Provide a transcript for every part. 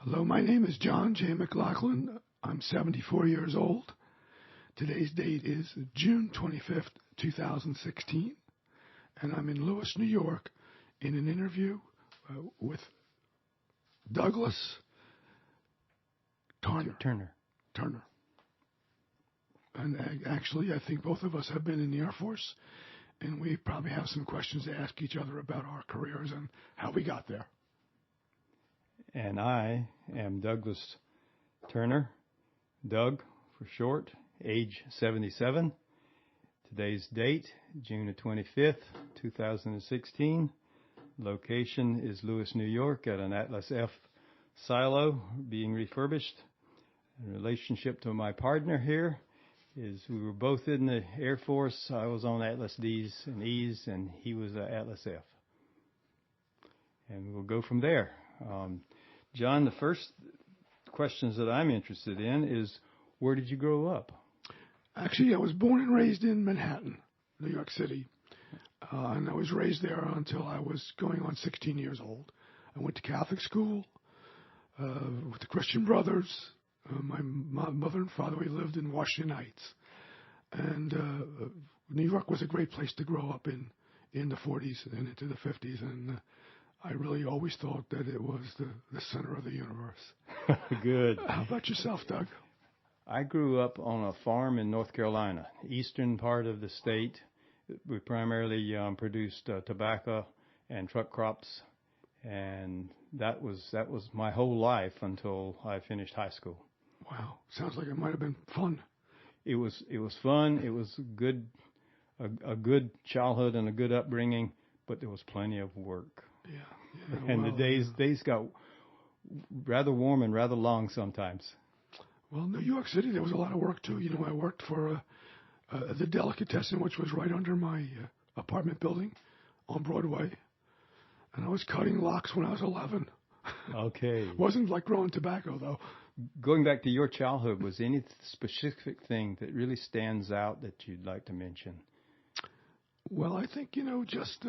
Hello, my name is Jon McLaughlin. I'm 74 years old. Today's date is June 25th, 2016, and I'm in Lewis, New York, in an interview with Douglas Turner. And actually, I think both of us have been in the Air Force, and we probably have some questions to ask each other about our careers and how we got there. And I am Douglas Turner, Doug for short, age 77. Today's date, June the 25th, 2016. Location is Lewis, New York, at an Atlas F silo being refurbished. In relationship to my partner here is we were both in the Air Force. I was on Atlas D's and E's, and he was at Atlas F. And we'll go from there. John, the first questions that I'm interested in is, where did you grow up? Actually, I was born and raised in Manhattan, New York City, and I was raised there until I was going on 16 years old. I went to Catholic school with the Christian Brothers. My mother and father, we lived in Washington Heights, and New York was a great place to grow up in the 40s and into the 50s, and I really always thought that it was the center of the universe. Good. How about yourself, Doug? I grew up on a farm in North Carolina, eastern part of the state. We primarily produced tobacco and truck crops, and that was my whole life until I finished high school. Wow, sounds like it might have been fun. It was fun. It was a good childhood and a good upbringing, but there was plenty of work. Yeah. And the days got rather warm and rather long sometimes. Well, New York City, there was a lot of work too. You know, I worked for the Delicatessen, which was right under my apartment building on Broadway, and I was cutting locks when I was 11. Okay. Wasn't like growing tobacco though. Going back to your childhood, was any specific thing that really stands out that you'd like to mention? Well, I think, just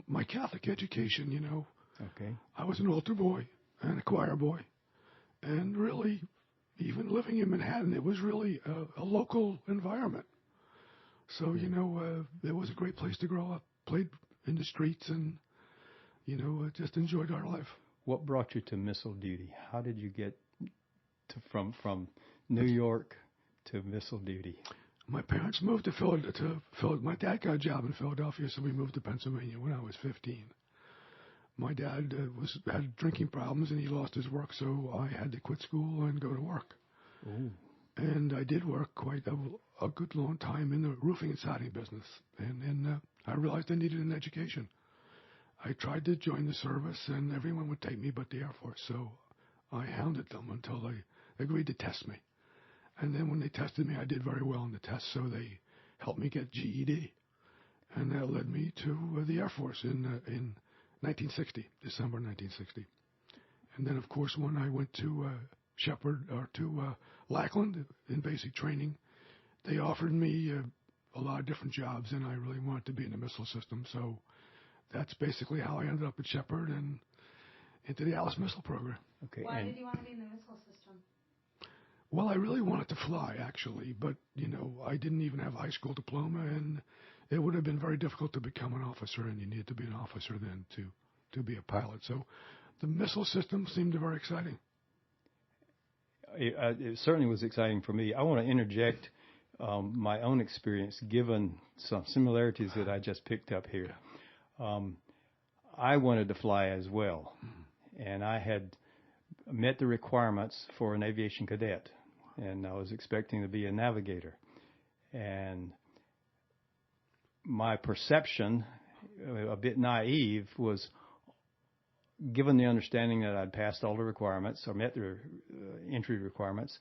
my Catholic education, Okay. I was an altar boy and a choir boy. And really, even living in Manhattan, it was really a local environment. So, it was a great place to grow up. Played in the streets and, just enjoyed our life. What brought you to missile duty? How did you get from New York to missile duty? My parents moved to Philadelphia. My dad got a job in Philadelphia, so we moved to Pennsylvania when I was 15. My dad had drinking problems, and he lost his work, so I had to quit school and go to work. Ooh. And I did work quite a good long time in the roofing and siding business. And then I realized I needed an education. I tried to join the service, and everyone would take me but the Air Force, so I hounded them until they agreed to test me. And then when they tested me, I did very well in the test, so they helped me get GED. And that led me to the Air Force in 1960, December 1960. And then, of course, when I went to Lackland in basic training, they offered me a lot of different jobs, and I really wanted to be in the missile system. So that's basically how I ended up at Shepherd and into the Alice Missile Program. Okay. Why did you want to be in the missile system? Well, I really wanted to fly, actually, but, I didn't even have a high school diploma, and it would have been very difficult to become an officer, and you needed to be an officer then to be a pilot. So the missile system seemed very exciting. It certainly was exciting for me. I want to interject my own experience, given some similarities that I just picked up here. I wanted to fly as well, and I had met the requirements for an aviation cadet, and I was expecting to be a navigator. And my perception, a bit naive, was given the understanding that I'd passed all the requirements or met the entry requirements,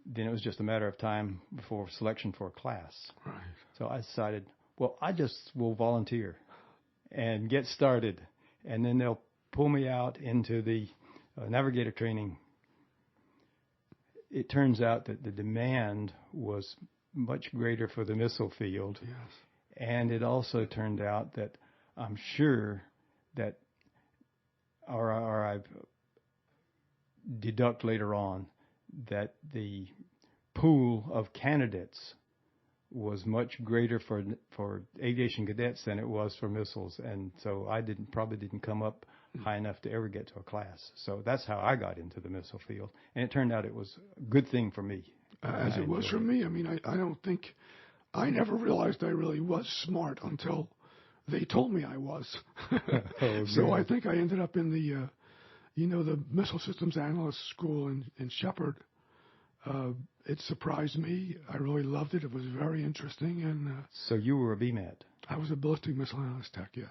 then it was just a matter of time before selection for a class. Right. So I decided, well, I just will volunteer and get started, and then they'll pull me out into the navigator training. It turns out that the demand was much greater for the missile field. Yes. And it also turned out that I'm sure that deduct later on that the pool of candidates was much greater for aviation cadets than it was for missiles, and so I probably didn't come up high enough to ever get to a class. So that's how I got into the missile field, and it turned out it was a good thing for me. As it was for me. I mean, I don't think I never realized I really was smart until they told me I was. So I think I ended up in the the Missile Systems Analyst School in Shepherd. It surprised me. I really loved it. It was very interesting. And so you were a BMAT? I was a ballistic missile analyst tech, yes.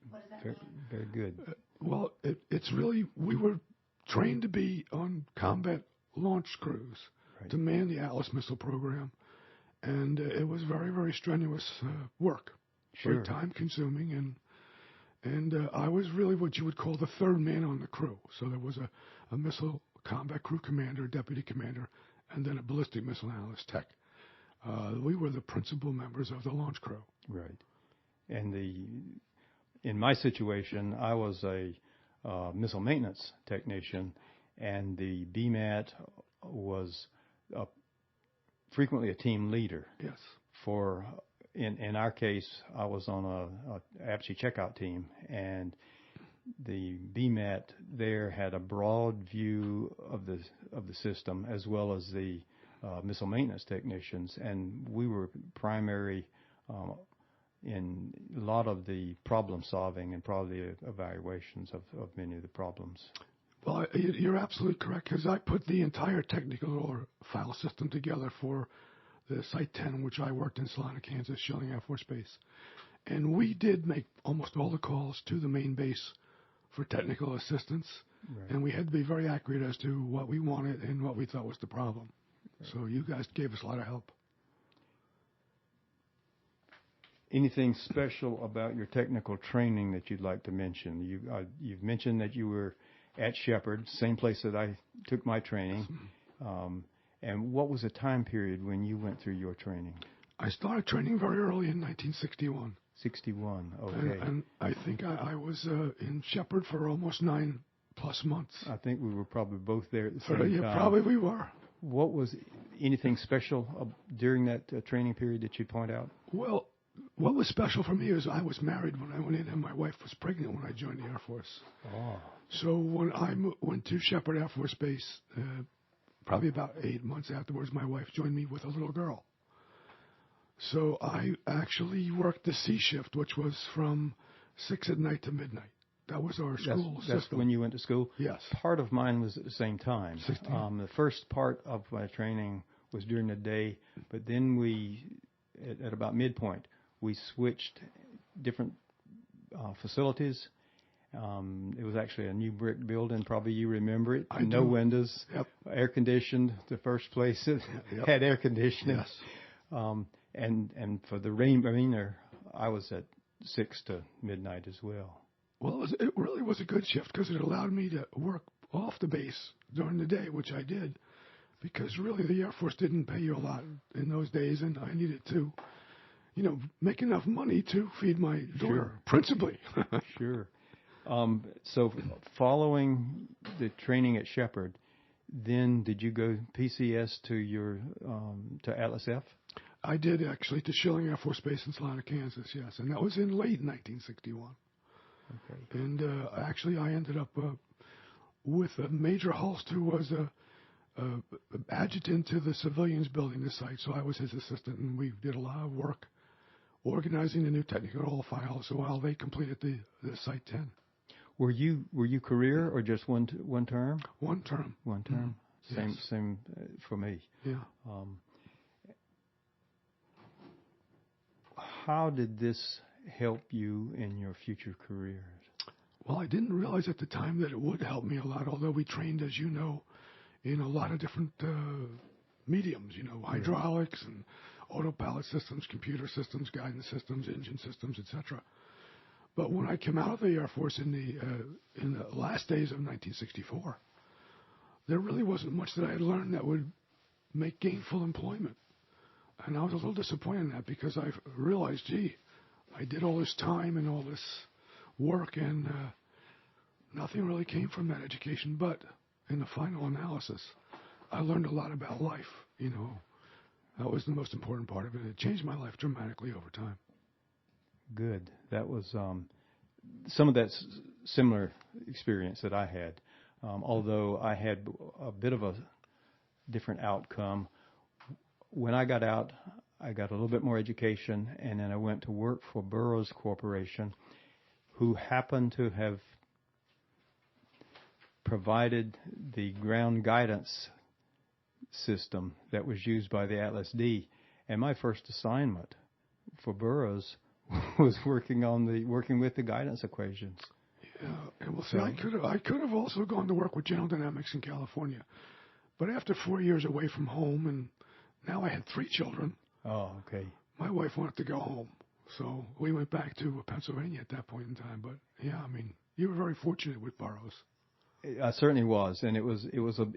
What does that mean? Very good. Well, it's really, we were trained to be on combat launch crews to man the Atlas missile program. And it was very, very strenuous work. Sure. Very time-consuming. And I was really what you would call the third man on the crew. So there was a missile combat crew commander, deputy commander, and then a ballistic missile analyst tech. We were the principal members of the launch crew. Right. And in my situation, I was a missile maintenance technician, and the BMAT was frequently a team leader. Yes. In our case, I was on a Apache checkout team, and the BMAT there had a broad view of the system as well as the missile maintenance technicians, and we were primary in a lot of the problem solving and probably evaluations of many of the problems. Well, you're absolutely correct, because I put the entire technical or file system together for the Site 10, which I worked in Salina, Kansas, Schilling Air Force Base. And we did make almost all the calls to the main base for technical assistance, right. And we had to be very accurate as to what we wanted and what we thought was the problem. Right. So you guys gave us a lot of help. Anything special about your technical training that you'd like to mention? You've mentioned that you were at Shepherd, same place that I took my training. And what was the time period when you went through your training? I started training very early in 1961. 61, okay. And I think I was in Shepherd for almost 9+ months. I think we were probably both there at the same time. Yeah, probably we were. What was anything special during that training period that you'd point out? Well, what was special for me is I was married when I went in, and my wife was pregnant when I joined the Air Force. Oh. So when I went to Shepherd Air Force Base, probably about 8 months afterwards, my wife joined me with a little girl. So I actually worked the C shift, which was from 6 at night to midnight. That was our school system. That's when you went to school? Yes. Part of mine was at the same time. The first part of my training was during the day, but then at about midpoint, we switched different facilities. It was actually a new brick building. Probably you remember it. No windows. Yep. Air conditioned. The first place that had air conditioning. Yes. And for the Mariner, I was at 6 to midnight as well. Well, it really was a good shift because it allowed me to work off the base during the day, which I did, because really the Air Force didn't pay you a lot in those days, and I needed to, make enough money to feed my daughter, principally. Sure. So following the training at Shepherd, then did you go PCS to Atlas F? I did, actually, to Schilling Air Force Base in Salina, Kansas, yes. And that was in late 1961. Okay. And actually, I ended up with Major Hulst, who was a adjutant to the civilians building the site. So I was his assistant, and we did a lot of work organizing the new technical files while they completed the Site 10. Were you career or just one term? One term. One term. Mm-hmm. Same for me. Yeah. How did this help you in your future careers? Well, I didn't realize at the time that it would help me a lot, although we trained, as you know, in a lot of different mediums, hydraulics and autopilot systems, computer systems, guidance systems, engine systems, etc. But when I came out of the Air Force in the last days of 1964, there really wasn't much that I had learned that would make gainful employment. And I was a little disappointed in that, because I realized, I did all this time and all this work, and nothing really came from that education. But in the final analysis, I learned a lot about life. That was the most important part of it. It changed my life dramatically over time. Good. That was some of that similar experience that I had. Although I had a bit of a different outcome. When I got out, I got a little bit more education, and then I went to work for Burroughs Corporation, who happened to have provided the ground guidance system that was used by the Atlas D. And my first assignment for Burroughs was working with the guidance equations. Yeah, and well, see, I could have also gone to work with General Dynamics in California, but after 4 years away from home, and now I had 3 children. Oh, okay. My wife wanted to go home, so we went back to Pennsylvania at that point in time. But yeah, I mean, you were very fortunate with Burroughs. I certainly was, and it was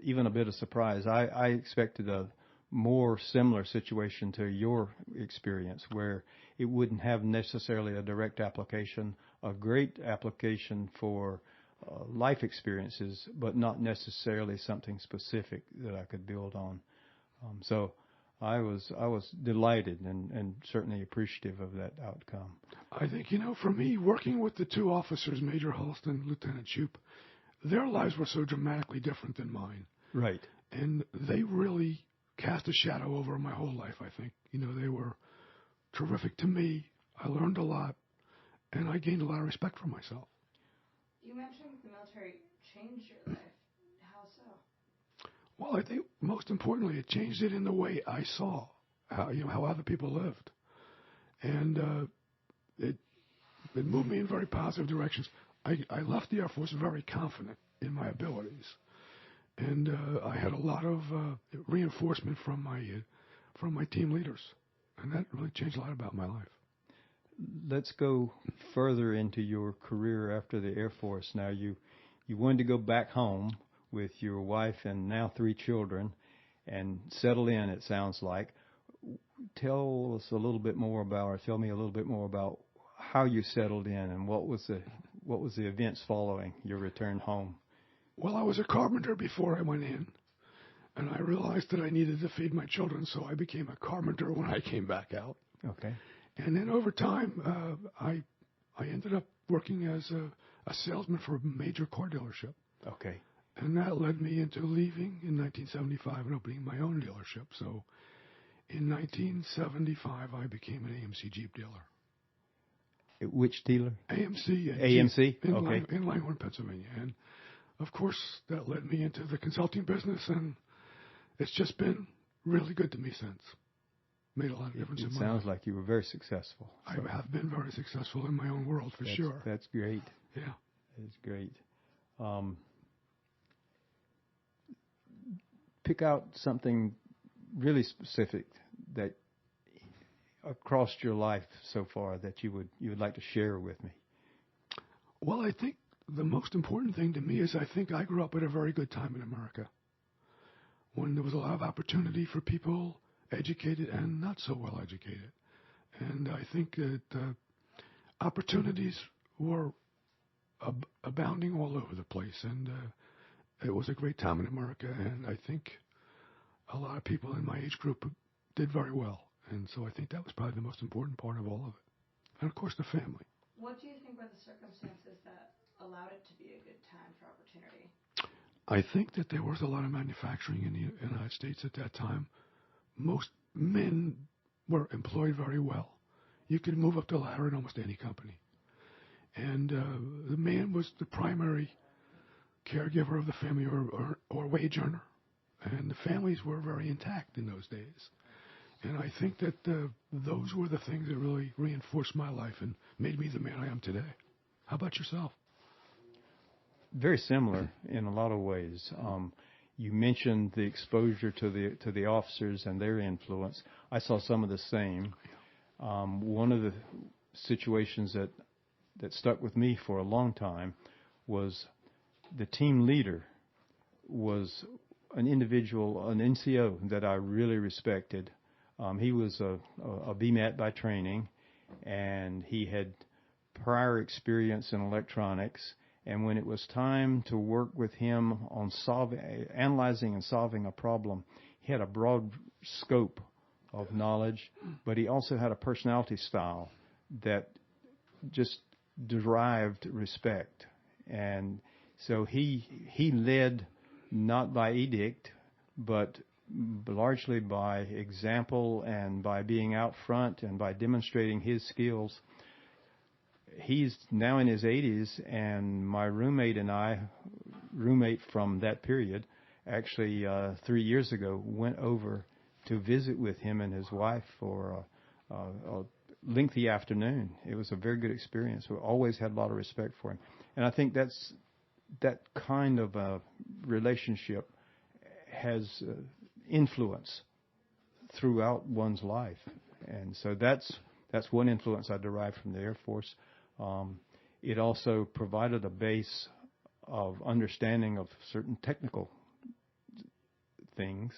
even a bit of surprise. I expected a more similar situation to your experience, where it wouldn't have necessarily a direct application, a great application for life experiences, but not necessarily something specific that I could build on. So I was delighted and certainly appreciative of that outcome. I think, for me, working with the 2 officers, Major Hulst and Lieutenant Shoup, their lives were so dramatically different than mine. Right. And they really cast a shadow over my whole life, I think. They were terrific to me. I learned a lot, and I gained a lot of respect for myself. You mentioned the military changed your life. How so? Well, I think most importantly, it changed it in the way I saw how other people lived. And it moved me in very positive directions. I left the Air Force very confident in my abilities, and I had a lot of reinforcement from my team leaders, and that really changed a lot about my life. Let's go further into your career after the Air Force. Now, you wanted to go back home with your wife and now 3 children and settle in, it sounds like. Tell me a little bit more about how you settled in and what was the events following your return home? Well, I was a carpenter before I went in, and I realized that I needed to feed my children, so I became a carpenter when I came back out. Okay. And then over time, I ended up working as a salesman for a major car dealership. Okay. And that led me into leaving in 1975 and opening my own dealership. So in 1975, I became an AMC Jeep dealer. Which dealer? AMC. AMC? Okay. In Langhorne, Pennsylvania. And, of course, that led me into the consulting business, and it's just been really good to me since. Made a lot of difference in my life. It sounds like you were very successful. I have been very successful in my own world, for sure. That's great. Yeah. That's great. Pick out something really specific that across your life so far that you would like to share with me. Well, I think the most important thing to me is I think I grew up at a very good time in America, when there was a lot of opportunity for people educated and not so well educated. And I think that opportunities were abounding all over the place, and it was a great time in America, and I think a lot of people in my age group did very well. And so I think that was probably the most important part of all of it. And, of course, the family. What do you think were the circumstances that allowed it to be a good time for opportunity? I think that there was a lot of manufacturing in the United States at that time. Most men were employed very well. You could move up the ladder in almost any company. And the man was the primary caregiver of the family or wage earner. And the families were very intact in those days. And I think that those were the things that really reinforced my life and made me the man I am today. How about yourself? Very similar in a lot of ways. You mentioned the exposure to the officers and their influence. I saw some of the same. One of the situations that stuck with me for a long time was the team leader was an individual, an NCO that I really respected. He was a BMAT by training, and he had prior experience in electronics, And when it was time to work with him on analyzing and solving a problem, he had a broad scope of knowledge, but he also had a personality style that just derived respect. And so he led not by edict, but largely by example and by being out front and by demonstrating his skills. He's now in his 80s, and my roommate and I, roommate from that period, actually 3 years ago went over to visit with him and his wife for a lengthy afternoon. It was a very good experience. We always had a lot of respect for him. And I think that kind of a relationship has influence throughout one's life. And so that's one influence I derived from the Air Force. It also provided a base of understanding of certain technical things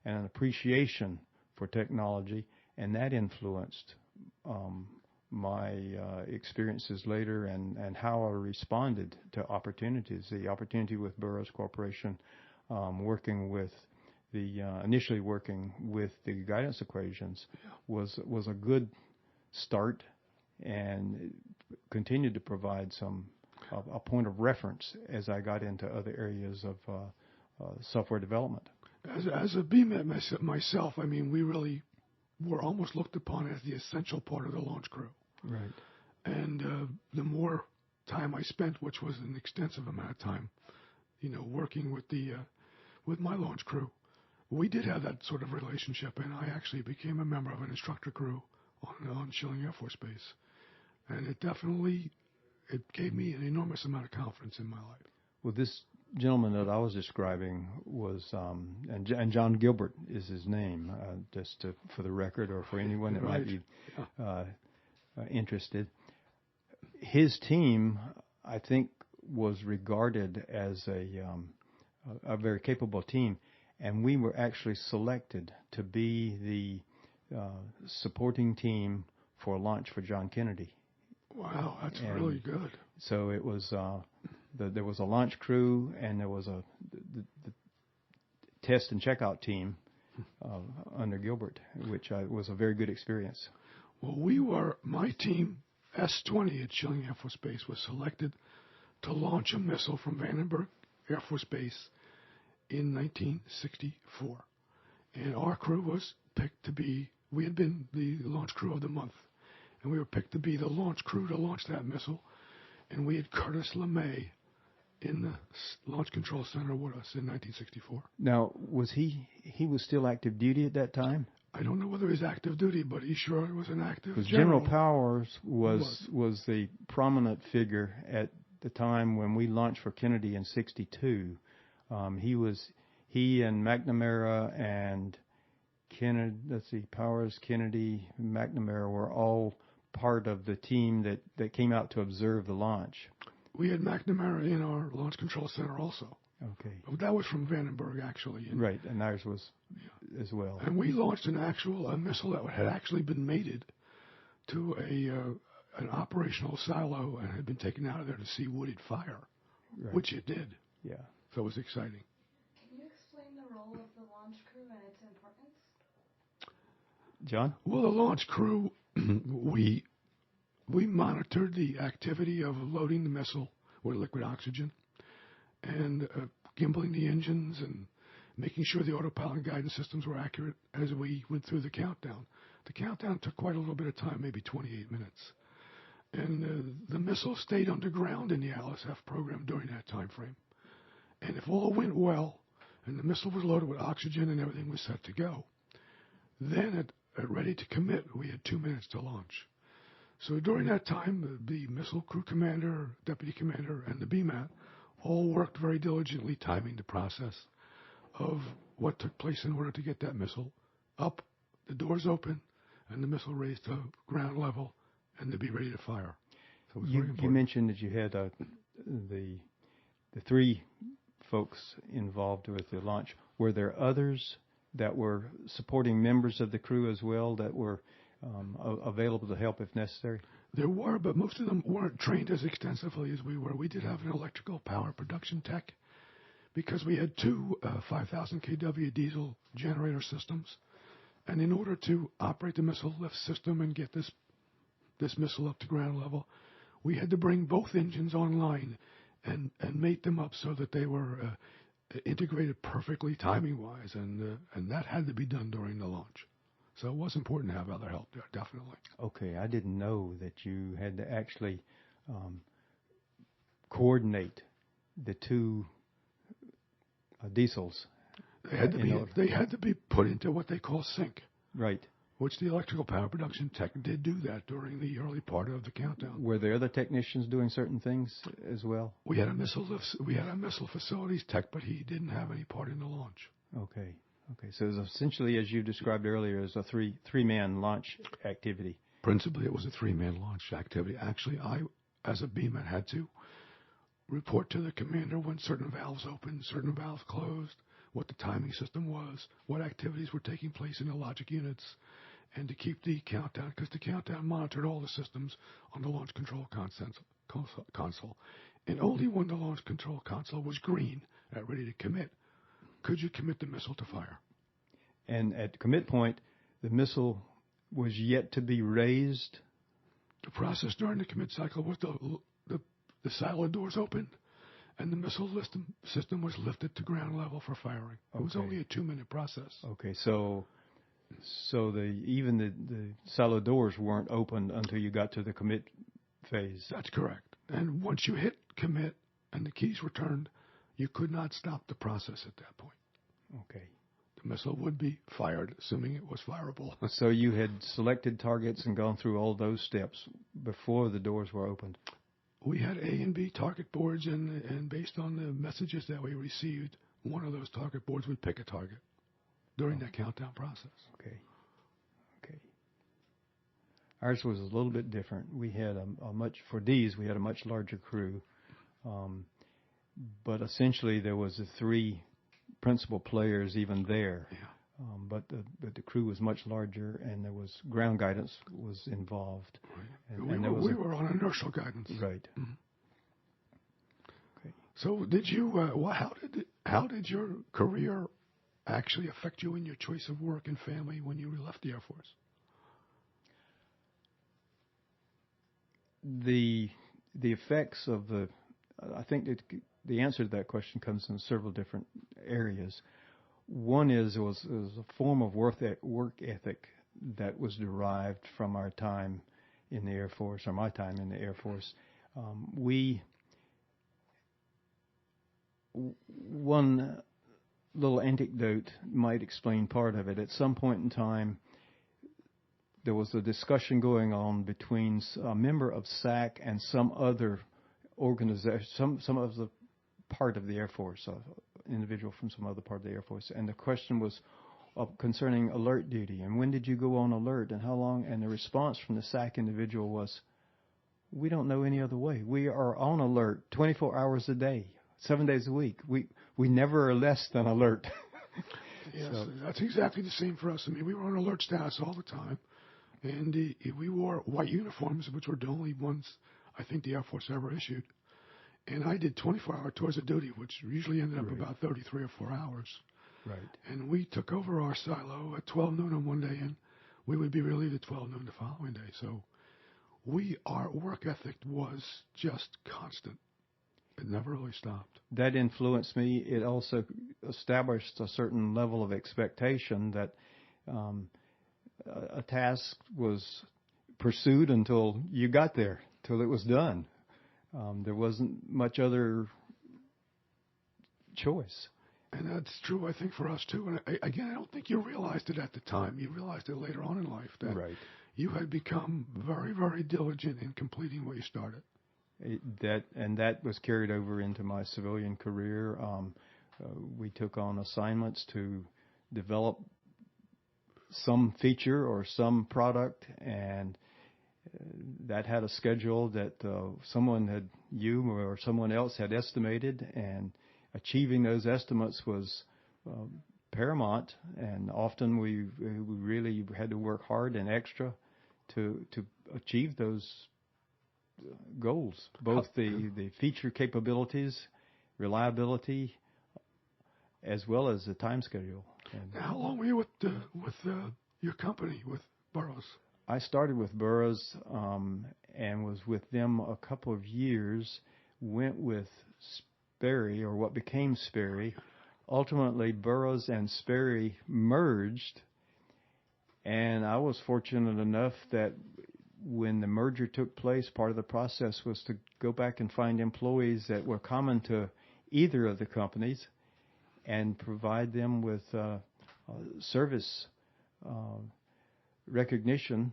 and an appreciation for technology, and that influenced my experiences later and how I responded to opportunities. The opportunity with Burroughs Corporation, initially working with the guidance equations, was a good start, and continued to provide a point of reference as I got into other areas of software development. As a BMAT myself, I mean, we really were almost looked upon as the essential part of the launch crew. Right. And the more time I spent, which was an extensive amount of time, working with my launch crew, we did have that sort of relationship, and I actually became a member of an instructor crew on Schilling Air Force Base. And it gave me an enormous amount of confidence in my life. Well, this gentleman that I was describing was, and John Gilbert is his name, for the record, or for anyone that might be interested. His team, I think, was regarded as a very capable team, and we were actually selected to be the supporting team for launch for John Kennedy. Wow, that's really good. So it was there was a launch crew, and there was the test and checkout team under Gilbert, which was a very good experience. Well, my team, S-20 at Schilling Air Force Base, was selected to launch a missile from Vandenberg Air Force Base in 1964. And our crew was picked to be, we had been the launch crew of the month, and we were picked to be the launch crew to launch that missile. And we had Curtis LeMay in the Launch Control Center with us in 1964. Now, was he was still active duty at that time? I don't know whether he was active duty, but he sure was an active Because General Powers was the prominent figure at the time when we launched for Kennedy in 62. He and McNamara and Kennedy, Powers, Kennedy, McNamara were all part of the team that came out to observe the launch. We had McNamara in our Launch Control Center also. Okay. But that was from Vandenberg, actually. Right, and ours was as well. And we launched a missile that had actually been mated to an operational silo and had been taken out of there to see would it fire, which it did. Yeah. So it was exciting. Can you explain the role of the launch crew and its importance? John? Well, the launch crew, we monitored the activity of loading the missile with liquid oxygen and gimbaling the engines and making sure the autopilot guidance systems were accurate as we went through the countdown. The countdown took quite a little bit of time, maybe 28 minutes. And the missile stayed underground in the LSF program during that time frame. And if all went well and the missile was loaded with oxygen and everything was set to go, then at ready to commit, we had 2 minutes to launch. So during that time, the missile crew commander, deputy commander, and the BMAT all worked very diligently, timing the process of what took place in order to get that missile up, the doors open, and the missile raised to ground level, and to be ready to fire. So you mentioned that you had the three folks involved with the launch. Were there others that were supporting members of the crew as well that were available to help if necessary? There were, but most of them weren't trained as extensively as we were. We did have an electrical power production tech because we had two 5,000 kW diesel generator systems. And in order to operate the missile lift system and get this missile up to ground level, we had to bring both engines online and mate them up so that they were integrated perfectly timing-wise, and that had to be done during the launch. So it was important to have other help there, definitely. Okay, I didn't know that you had to actually coordinate the two diesels. They had to be put into what they call sync. Right. Which the electrical power production tech did do that during the early part of the countdown. Were there other technicians doing certain things as well? We had a missile facilities tech, but he didn't have any part in the launch. Okay. So it was essentially, as you described earlier, as a three-man launch activity. Principally, it was a three-man launch activity. Actually, I, as a beamman, had to report to the commander when certain valves opened, certain valves closed, what the timing system was, what activities were taking place in the logic units, and to keep the countdown, because the countdown monitored all the systems on the launch control console. And only when the launch control console was green, ready to commit, could you commit the missile to fire. And at commit point, the missile was yet to be raised? The process during the commit cycle was the silo doors opened, and the missile system was lifted to ground level for firing. It was only a 2-minute process. Okay, so even the silo doors weren't opened until you got to the commit phase. That's correct. And once you hit commit and the keys were turned, you could not stop the process at that point. Okay. The missile would be fired, assuming it was fireable. So you had selected targets and gone through all those steps before the doors were opened? We had A and B target boards, and based on the messages that we received, one of those target boards would pick a target during that countdown process. Okay. Ours was a little bit different. We had we had a much larger crew, but essentially there was the three principal players even there. Yeah. But the crew was much larger, and there was ground guidance was involved. Right. And we were on inertial guidance. Right. Mm-hmm. Okay. So did you? How did your career actually affect you in your choice of work and family when you left the Air Force? The effects of I think that the answer to that question comes in several different areas. One is it was a form of work ethic that was derived from our time in the Air Force, or my time in the Air Force. One little anecdote might explain part of it. At some point in time, there was a discussion going on between a member of SAC and some other organization, some of the part of the Air Force, individual from some other part of the Air Force, and the question was concerning alert duty, and when did you go on alert, and how long? And the response from the SAC individual was, "We don't know any other way. We are on alert 24 hours a day, 7 days a week. We never are less than alert." Yes, that's exactly the same for us. I mean, we were on alert status all the time, and we wore white uniforms, which were the only ones I think the Air Force ever issued. And I did 24-hour tours of duty, which usually ended up about 33 or 4 hours. Right. And we took over our silo at 12 noon on one day, and we would be relieved at 12 noon the following day. So our work ethic was just constant. It never really stopped. That influenced me. It also established a certain level of expectation that a task was pursued until you got there, till it was done. There wasn't much other choice. And that's true, I think, for us, too. And again, I don't think you realized it at the time. You realized it later on in life that you had become very, very diligent in completing what you started. That was carried over into my civilian career. We took on assignments to develop some feature or some product, and that had a schedule that you or someone else had estimated, and achieving those estimates was paramount. And often we really had to work hard and extra to achieve those goals, both the feature capabilities, reliability, as well as the time schedule. And how long were you with your company, with Burroughs? I started with Burroughs and was with them a couple of years, went with Sperry, or what became Sperry. Ultimately, Burroughs and Sperry merged, and I was fortunate enough that when the merger took place, part of the process was to go back and find employees that were common to either of the companies and provide them with service recognition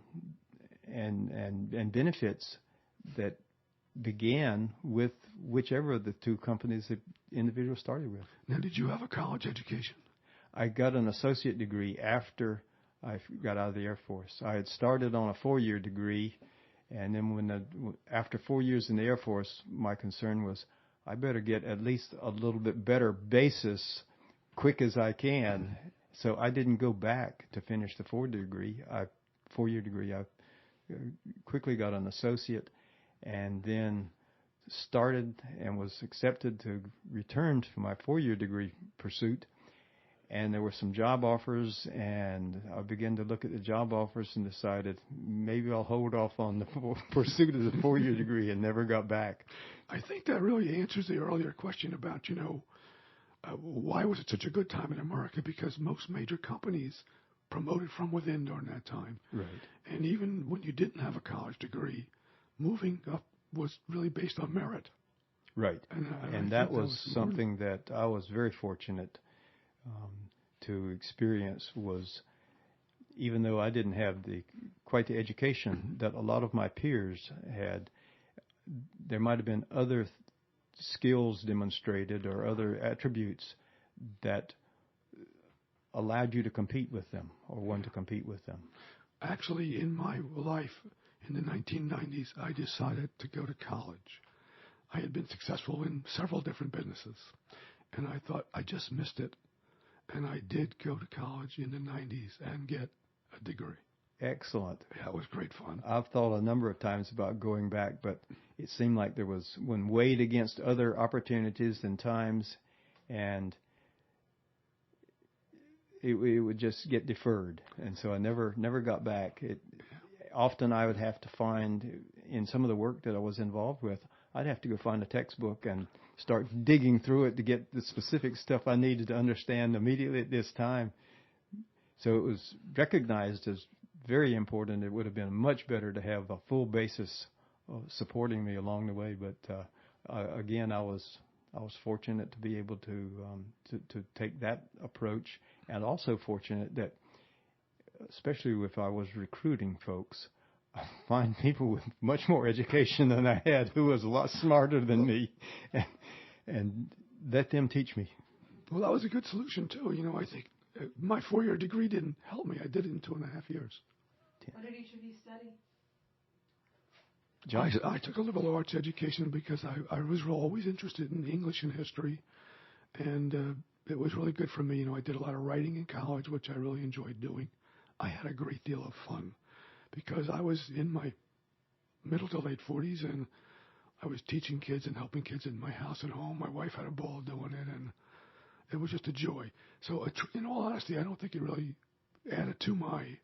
and benefits that began with whichever of the two companies the individual started with. Now, did you have a college education? I got an associate degree after I got out of the Air Force. I had started on a 4-year degree, and then after 4 years in the Air Force, my concern was I better get at least a little bit better basis quick as I can. So I didn't go back to finish the 4-year degree. I quickly got an associate, and then started and was accepted to return to my 4-year degree pursuit. And there were some job offers, and I began to look at the job offers and decided maybe I'll hold off on the pursuit of the 4-year degree, and never got back. I think that really answers the earlier question about, why was it such a good time in America? Because most major companies promoted from within during that time. Right. And even when you didn't have a college degree, moving up was really based on merit. Right. And that was something that I was very fortunate to experience. Was, even though I didn't have quite the education that a lot of my peers had, there might have been other skills demonstrated or other attributes that allowed you to compete with them, or want to compete with them. Actually, in my life in the 1990s, I decided to go to college. I had been successful in several different businesses, and I thought I just missed it. And I did go to college in the 90s and get a degree. Excellent. Yeah, it was great fun. I've thought a number of times about going back, but it seemed like there was one weighed against other opportunities and times, and it would just get deferred. And so I never got back. Often I would have to find, in some of the work that I was involved with, I'd have to go find a textbook and start digging through it to get the specific stuff I needed to understand immediately at this time. So it was recognized as very important. It would have been much better to have a full basis supporting me along the way. But again, I was fortunate to be able to take that approach, and also fortunate that, especially if I was recruiting folks, I find people with much more education than I had, who was a lot smarter than me, and let them teach me. Well, that was a good solution, too. I think my 4-year degree didn't help me. I did it in 2.5 years. What did each of you study? John? I took a liberal arts education because I was always interested in English and history, and it was really good for me. I did a lot of writing in college, which I really enjoyed doing. I had a great deal of fun because I was in my middle to late 40s, and I was teaching kids and helping kids in my house at home. My wife had a ball doing it, and it was just a joy. So, in all honesty, I don't think it really added to my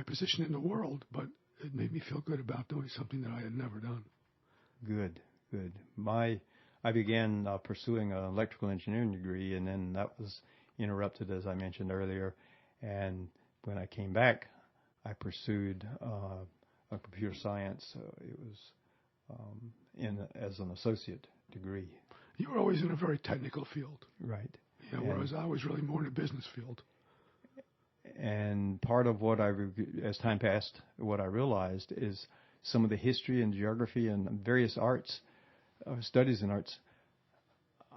position in the world, but it made me feel good about doing something that I had never done. Good. I began pursuing an electrical engineering degree, and then that was interrupted, as I mentioned earlier. And when I came back, I pursued a computer science. It was as an associate degree. You were always in a very technical field. Right. Whereas I was really more in a business field. And part of what as time passed, what I realized is some of the history and geography and various arts, studies in arts,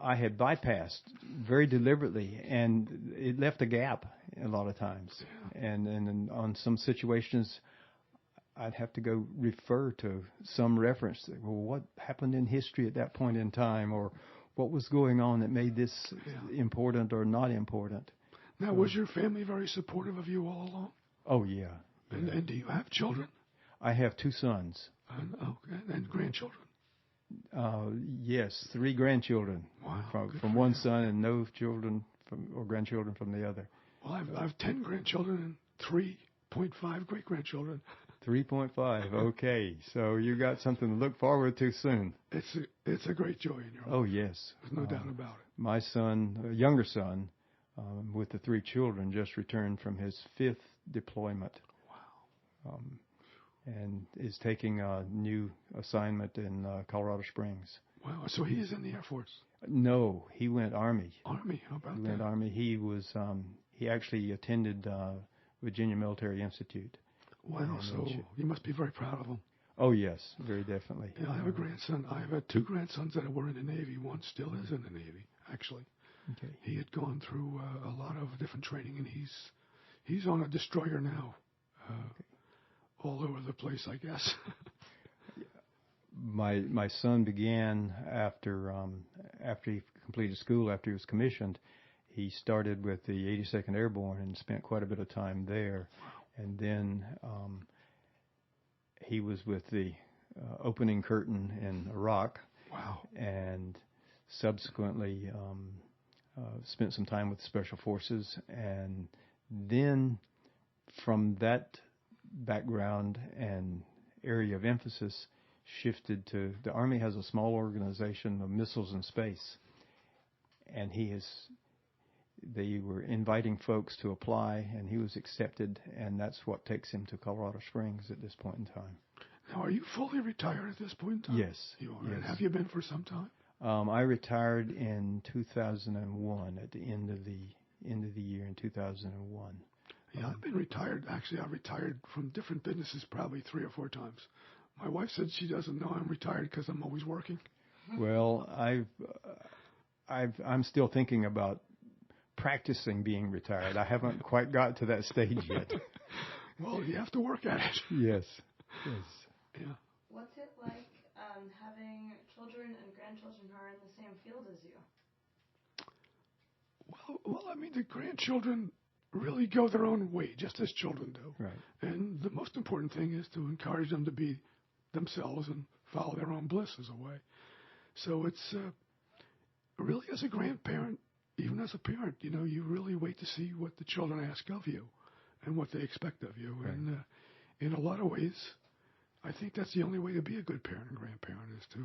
I had bypassed very deliberately, and it left a gap a lot of times. Yeah. And on some situations, I'd have to go refer to some reference. Well, what happened in history at that point in time, or what was going on that made this important or not important? Now, was your family very supportive of you all along? Oh, yeah. And do you have children? I have 2 sons. And grandchildren? Yes, 3 grandchildren. Wow. From one son and no children or grandchildren from the other. Well, I've 10 grandchildren and 3.5 great-grandchildren. 3.5. Okay, so you got something to look forward to soon. It's a great joy in your life. Oh, yes. There's no doubt about it. My son, younger son, with the 3 children, just returned from his 5th deployment. Wow. And is taking a new assignment in Colorado Springs. Wow. So he is in the Air Force? No, he went Army. Army? How about that? He went Army. He was. He actually attended Virginia Military Institute. Wow. So you must be very proud of him. Oh yes, very definitely. Yeah, I have a grandson. I have 2 grandsons that were in the Navy. One still is in the Navy, actually. Okay. He had gone through a lot of different training, and he's on a destroyer now. All over the place, I guess. My son began after he completed school, after he was commissioned. He started with the 82nd Airborne and spent quite a bit of time there. Wow. And then he was with the opening curtain in Iraq. Wow. And subsequently spent some time with Special Forces. And then from that background and area of emphasis shifted to the Army has a small organization of missiles in space, and they were inviting folks to apply, and he was accepted, and that's what takes him to Colorado Springs at this point in time. Now, are you fully retired at this point in time? Yes. You are. Yes. Have you been for some time? I retired in 2001 at the end of the year in 2001. Yeah, I've been retired. Actually, I retired from different businesses probably 3 or 4 times. My wife said she doesn't know I'm retired because I'm always working. Well, I'm still thinking about practicing being retired. I haven't quite got to that stage yet. Well, you have to work at it. Yes. Yes. Yeah. What's it like having children and grandchildren who are in the same field as you? Well, I mean, the grandchildren really go their own way, just as children do. Right. And the most important thing is to encourage them to be themselves and follow their own bliss as a way. So it's really, as a grandparent, even as a parent, you really wait to see what the children ask of you and what they expect of you. Right. And in a lot of ways, I think that's the only way to be a good parent and grandparent, is to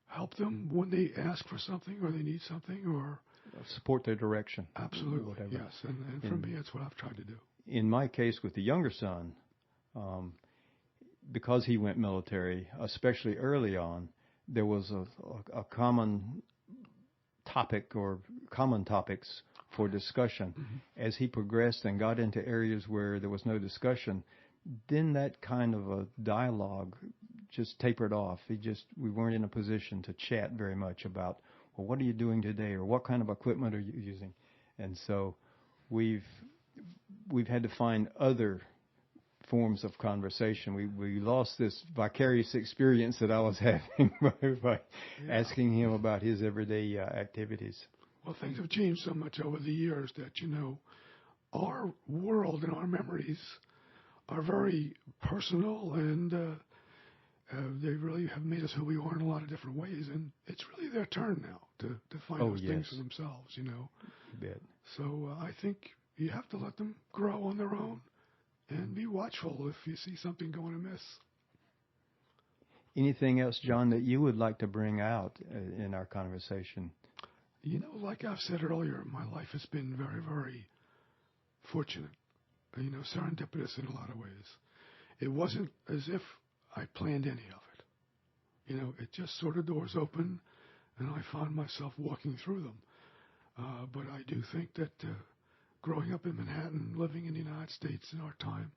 help them when they ask for something or they need something, or support their direction. Absolutely, whatever. Yes. And for me, that's what I've tried to do. In my case with the younger son, because he went military, especially early on, there was a common topic or common topics for discussion. Mm-hmm. As he progressed and got into areas where there was no discussion, then that kind of a dialogue just tapered off. We weren't in a position to chat very much about, well, what are you doing today, or what kind of equipment are you using? And so we've had to find other forms of conversation. We lost this vicarious experience that I was having by asking him about his everyday activities. Well, things have changed so much over the years that, our world and our memories are very personal, and they really have made us who we are in a lot of different ways. And it's really their turn now to find those things for themselves, You bet. So I think you have to let them grow on their own and be watchful if you see something going amiss. Anything else, John, that you would like to bring out in our conversation? Like I've said earlier, my life has been very, very fortunate, serendipitous in a lot of ways. It wasn't as if I planned any of it. It just sort of doors open, and I found myself walking through them. But I do think that growing up in Manhattan, living in the United States in our time,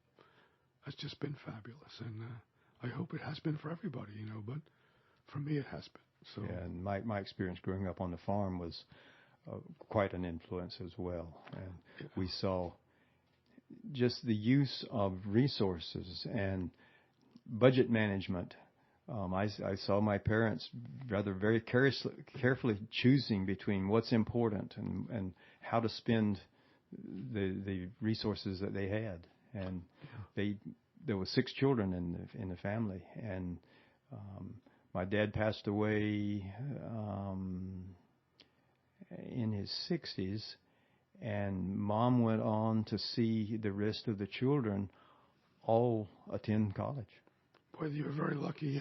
has just been fabulous. And I hope it has been for everybody, but for me it has been. So. Yeah, and my experience growing up on the farm was quite an influence as well. And we saw just the use of resources and budget management. I saw my parents rather very carefully choosing between what's important and how to spend the resources that they had. and there were 6 children in the family, and my dad passed away in his 60s, and Mom went on to see the rest of the children all attend college. Boy, you were very lucky.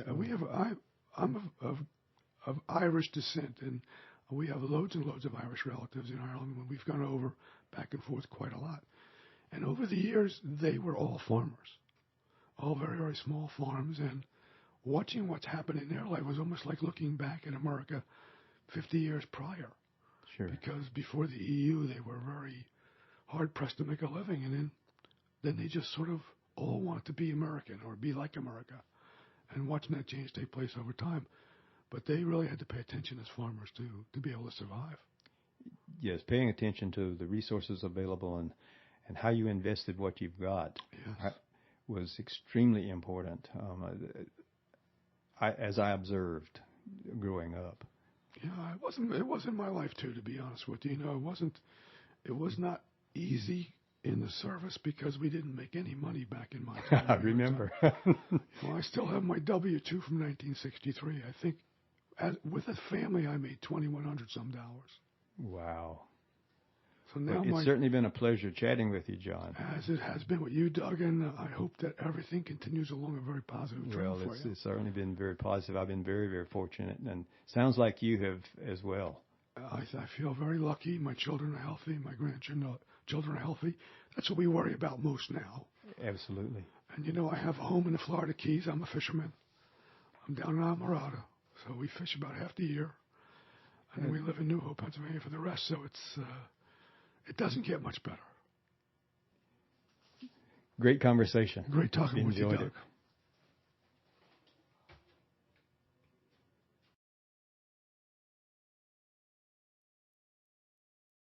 I'm of Irish descent, and we have loads and loads of Irish relatives in Ireland. We've gone over back and forth quite a lot. And over the years, they were all farmers, all very, very small farms. And watching what's happened in their life was almost like looking back at America 50 years prior. Sure. Because before the EU, they were very hard-pressed to make a living. And then they just sort of all want to be American or be like America. And watching that change take place over time. But they really had to pay attention as farmers to be able to survive. Yes, paying attention to the resources available and how you invested what you've got was extremely important, as I observed growing up. Yeah, it wasn't my life too, to be honest with you. It was not easy in the service because we didn't make any money back in my time. I remember. I still have my W-2 from 1963. I think with a family, I made $2,100 some dollars. Wow. So now it's certainly been a pleasure chatting with you, John. As it has been with you, Doug, and I hope that everything continues along a very positive trail for you. It's certainly been very positive. I've been very, very fortunate, and sounds like you have as well. I feel very lucky. My children are healthy. My grandchildren are healthy. That's what we worry about most now. Absolutely. And, I have a home in the Florida Keys. I'm a fisherman. I'm down in Almirada, so we fish about half the year. And then we live in New Hope, Pennsylvania for the rest, so it doesn't get much better. Great conversation. Great talking with you, Doug.